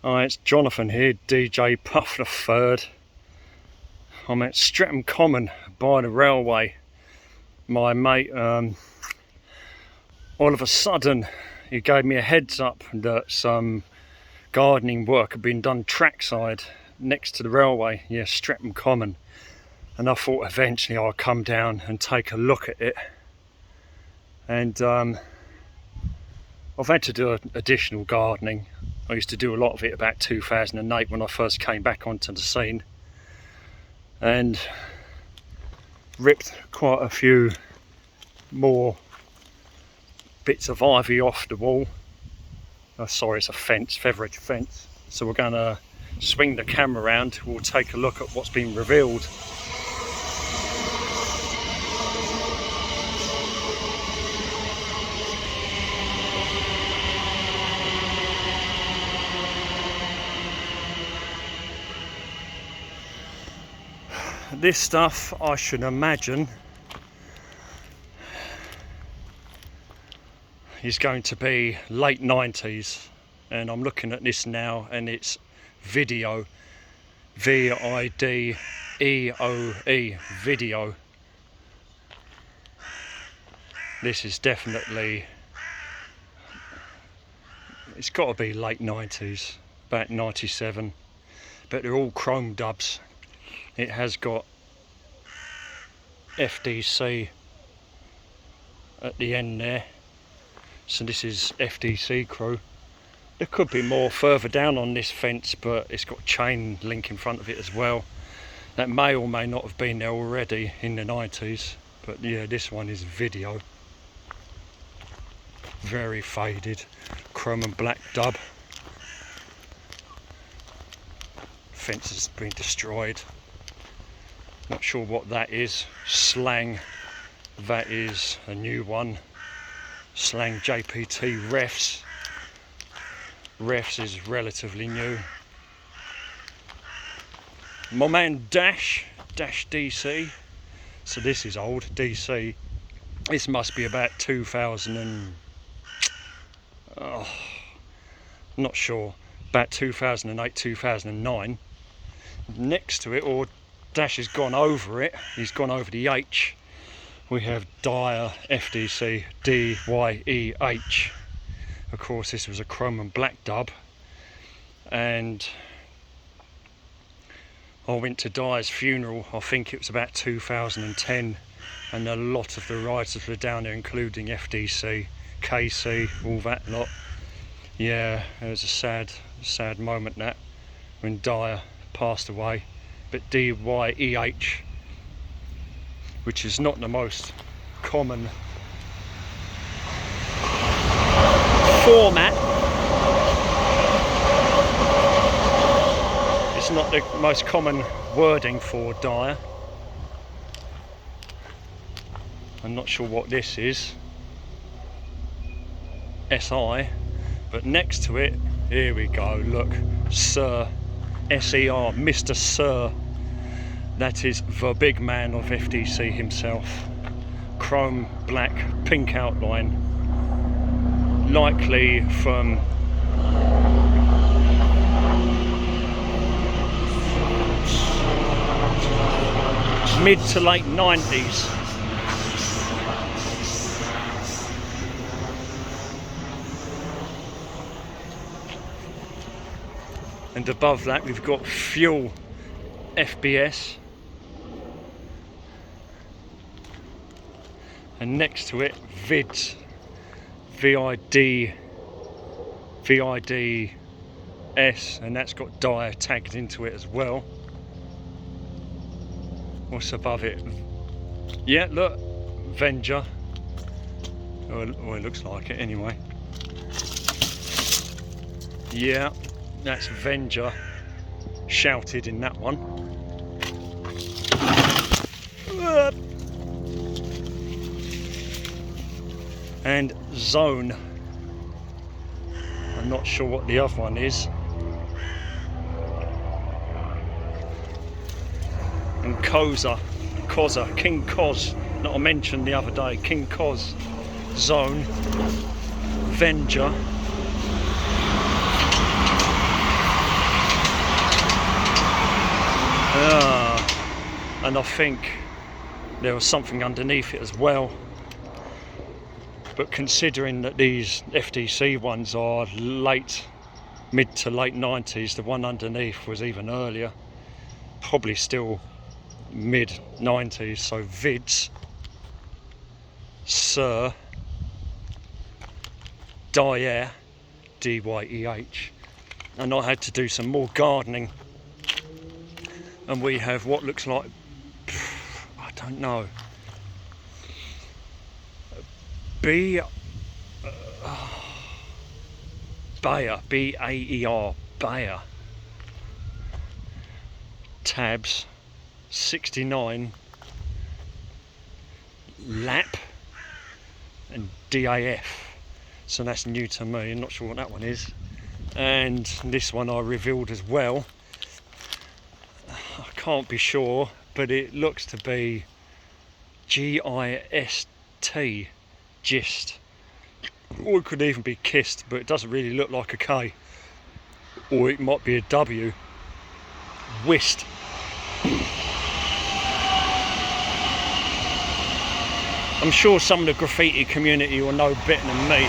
Hi, it's Jonathan here, DJ Puff the Third. I'm at Streatham Common by the railway. My mate, all of a sudden, he gave me a heads up that some gardening work had been done trackside next to the railway, yeah, Streatham Common. And I thought eventually I'd come down and take a look at it. And I've had to do additional gardening. I used to do a lot of it about 2008 when I first came back onto the scene, and ripped quite a few more bits of ivy off the wall. Oh, sorry, it's a fence, featherage fence. So we're going to swing the camera around. We'll take a look at what's been revealed. This stuff, I should imagine, is going to be late 90s, and I'm looking at this now and it's video, V-I-D-E-O-E, video. This is definitely, it's got to be late 90s, about 97, but they're all chrome dubs. It has got FDC at the end there, so this is FDC crew. There could be more further down on this fence, but it's got chain link in front of it as well. That may or may not have been there already in the 90s, but yeah, this one is video. Very faded, chrome and black dub. Fence has been destroyed. Not sure what that is. Slang, that is a new one. Slang JPT refs. Refs is relatively new. My man Dash DC. So this is old, DC. This must be about 2000 and... not sure. About 2008, 2009. Next to it, or Dash has gone over it, he's gone over the H. We have Dyer FDC DYEH. Of course, this was a chrome and black dub, and I went to Dyer's funeral, I think it was about 2010, and a lot of the writers were down there, including FDC, KC, all that lot. Yeah, it was a sad moment that, when Dyer passed away. But DYEH, which is not the most common format. It's not the most common wording for Dyer. I'm not sure what this is. SI, but next to it, here we go, look, Sir. SER, Mr. Sir. That is the big man of FDC himself. Chrome, black, pink outline. Likely from mid to late 90s. And above that we've got Fuel FBS, and next to it Vids, VIDS, and that's got Dyer tagged into it as well. What's above it? Yeah, look, Venger, or it looks like it anyway. Yeah, that's Venger shouted in that one. And Zone. I'm not sure what the other one is. And Koza, King Koz, that I mentioned the other day, King Koz, Zone, Venger, and I think there was something underneath it as well. But considering that these FDC ones are mid to late 90s, the one underneath was even earlier, probably still mid 90s. So vids, Sir, Dyer, D-Y-E-H. And I had to do some more gardening, and we have what looks like, I don't know, Bayer, B-A-E-R, Bayer tabs 69 lap and DAF. So that's new to me, I'm not sure what that one is. And this one I revealed as well. I can't be sure, but it looks to be G-I-S-T, gist. Or it could even be kissed, but it doesn't really look like a K. Or it might be a W. Whist. I'm sure some of the graffiti community will know better than me.